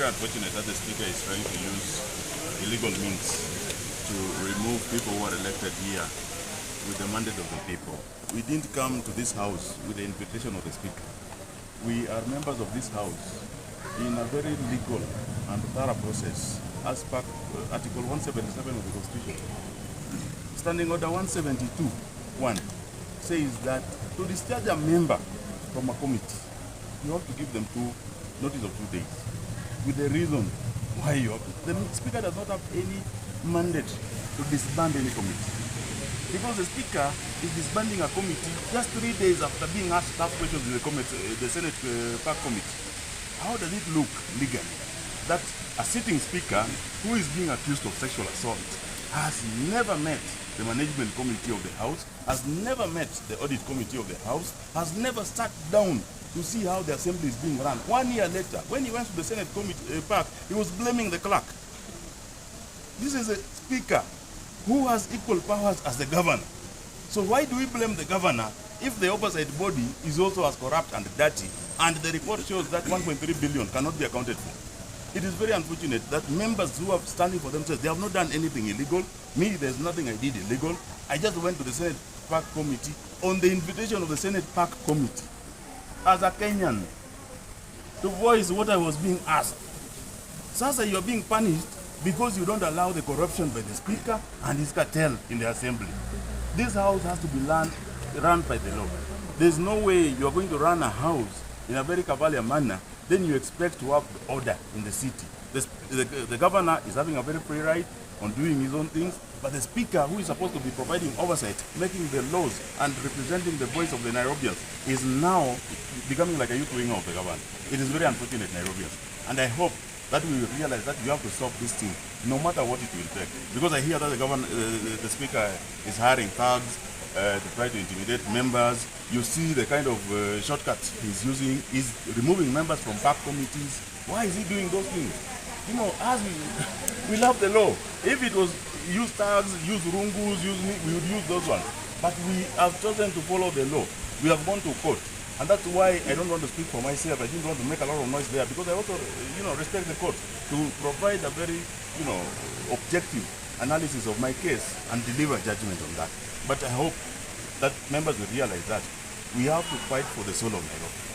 very unfortunate that the Speaker is trying to use illegal means to remove people who are elected here with the mandate of the people. We didn't come to this house with the invitation of the Speaker. We are members of this house in a very legal and thorough process as per Article 177 of the Constitution. Standing Order 172(1) says that to discharge a member from a committee, you have to give them notice of 2 days with the reason why you have to. The Speaker does not have any mandate to disband any committee, because the Speaker is disbanding a committee just 3 days after being asked tough questions in the Senate PAC committee. How does it look legally that a sitting Speaker who is being accused of sexual assault has never met the management committee of the House, has never met the audit committee of the House, has never sat down to see how the assembly is being run? 1 year later, when he went to the Senate committee PAC, he was blaming the clerk. This is a Speaker who has equal powers as the governor. So why do we blame the governor if the oversight body is also as corrupt and dirty, and the report shows that 1.3 billion cannot be accounted for? It is very unfortunate that members who are standing for themselves, they have not done anything illegal. Me, there's nothing I did illegal. I just went to the Senate PAC committee on the invitation of the Senate PAC committee as a Kenyan to voice what I was being asked. Sasa, you are being punished because you don't allow the corruption by the Speaker and his cartel in the assembly. This house has to be run by the law. There's no way you are going to run a house in a very cavalier manner, then you expect to have order in the city. The governor is having a very free right on doing his own things, but the Speaker, who is supposed to be providing oversight, making the laws and representing the voice of the Nairobians, is now becoming like a youth winger of the government. It is very unfortunate, Nairobians. And I hope that we will realize that you have to stop this thing, no matter what it will take. Because I hear that the Speaker is hiring thugs to try to intimidate members. You see the kind of shortcuts he's using. He's removing members from PAC committees. Why is he doing those things? You know, as we love the law. If it was use tags, use rungus, we would use those ones. But we have chosen to follow the law. We have gone to court. And that's why I don't want to speak for myself. I didn't want to make a lot of noise there, because I also, respect the court to provide a very, objective analysis of my case and deliver judgment on that. But I hope that members will realize that we have to fight for the soul of Nairobi.